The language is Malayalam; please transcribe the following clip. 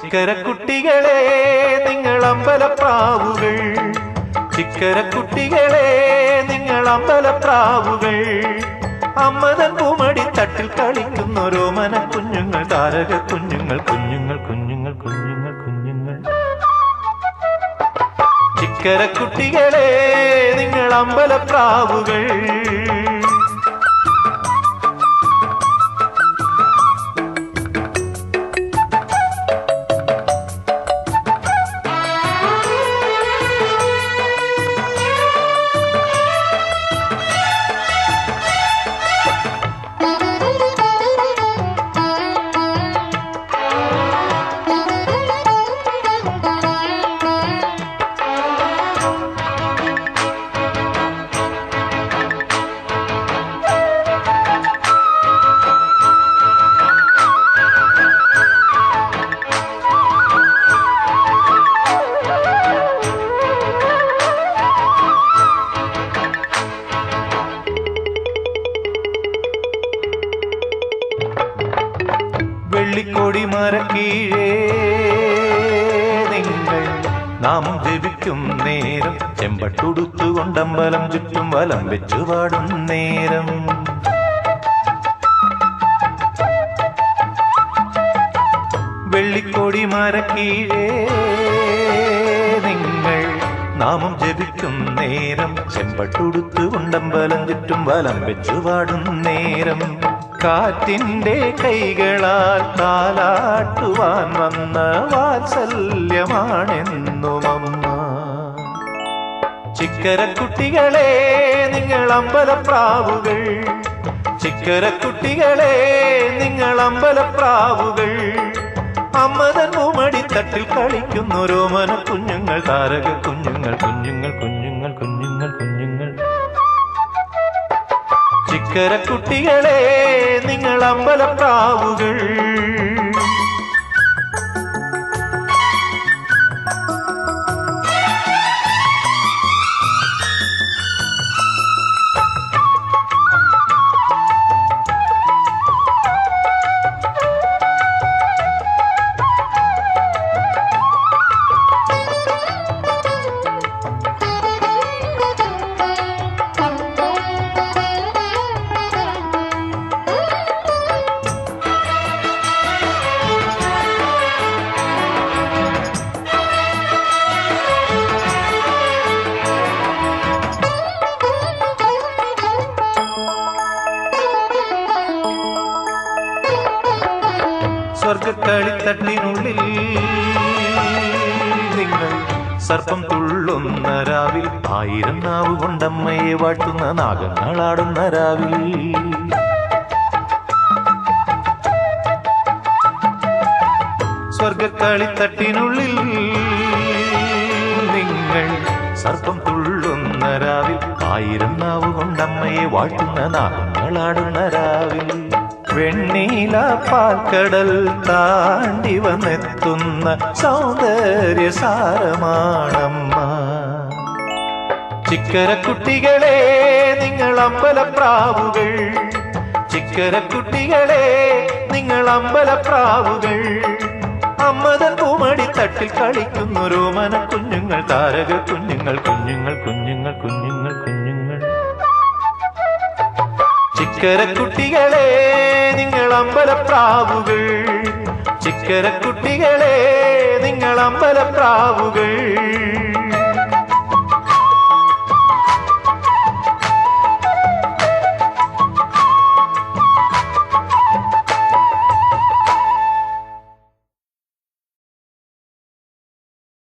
ചിക്കരക്കുട്ടികളെ നിങ്ങൾ അമ്പലപ്രാവുകൾ, ചിക്കരക്കുട്ടികളെ നിങ്ങൾ അമ്പലപ്രാവുകൾ. അമ്മതൻ പൂമടി തട്ടിൽ കളിക്കുന്നോരോമന കുഞ്ഞുങ്ങൾ, താരക കുഞ്ഞുങ്ങൾ, കുഞ്ഞുങ്ങൾ കുഞ്ഞുങ്ങൾ കുഞ്ഞുങ്ങൾ കുഞ്ഞുങ്ങൾ. ചിക്കരക്കുട്ടികളെ നിങ്ങൾ അമ്പലപ്രാവുകൾ. വെള്ളിക്കോടി മരക്കീഴേ നിങ്ങൾ നാമം ജപിക്കും നേരം, ചെമ്പട്ടുടുത്തുകൊണ്ടമ്പലം ചുറ്റും വലം വെച്ചു പാടും നേരം. വെള്ളിക്കോടി മരക്കീഴേ നിങ്ങൾ നാമം ജപിക്കും നേരം, ചെമ്പട്ടുടുത്തുകൊണ്ടമ്പലം ചുറ്റും വലം വെച്ചു പാടും നേരം. കാറ്റിന്റെ കൈകളാൽ താലാട്ടുവാൻ വന്ന വാത്സല്യമാണെന്നും അമ്മ. ചിക്കരക്കുട്ടികളെ നിങ്ങൾ അമ്പലപ്രാവുകൾ, ചിക്കരക്കുട്ടികളെ നിങ്ങൾ അമ്പലപ്രാവുകൾ. അമ്മതൻ പൂമടി തട്ടിൽ കളിക്കുന്നോരോമന കുഞ്ഞുങ്ങൾ, താരക കുഞ്ഞുങ്ങൾ, കുഞ്ഞുങ്ങൾ കുഞ്ഞുങ്ങൾ കുഞ്ഞുങ്ങൾ കുഞ്ഞുങ്ങൾ. ചിക്കരക്കുട്ടികളെ നിങ്ങൾ അമ്പലപ്രാവുകൾ. സ്വർഗക്കളിത്തട്ടിനുള്ളിൽ നിങ്ങൾ സർപ്പം തുള്ളുന്ന രാവിൽ, ആയിരം നാവ് കൊണ്ടമ്മയെ വാട്ടുന്ന നാഗങ്ങളാടുന്ന രാവിൽ. സ്വർഗക്കളിത്തട്ടിനുള്ളിൽ നിങ്ങൾ സർപ്പം തുള്ളുന്ന രാവിൽ, ആയിരം നാവ് കൊണ്ടമ്മയെ വാട്ടുന്ന നാഗങ്ങളാടുന്ന രാവിൽ. വെണ്ണീല പാൽക്കടൽ താണ്ടി വന്നെത്തുന്ന സൗന്ദര്യസാരമാണമ്മ. ചിക്കരക്കുട്ടികളെ നിങ്ങൾ അമ്പലപ്രാവുകൾ, ചിക്കരക്കുട്ടികളെ നിങ്ങൾ അമ്പലപ്രാവുകൾ. അമ്മതൻ പൂമടി തട്ടിൽ കളിക്കുന്നോരോമന കുഞ്ഞുങ്ങൾ, താരക കുഞ്ഞുങ്ങൾ, കുഞ്ഞുങ്ങൾ കുഞ്ഞുങ്ങൾ കുഞ്ഞുങ്ങൾ കുഞ്ഞുങ്ങൾ. ചിക്കരക്കുട്ടികളെ നിങ്ങൾ അമ്പലപ്രാവുകൾ, ചിക്കരക്കുട്ടികളെ നിങ്ങൾ അമ്പലപ്രാവുകൾ.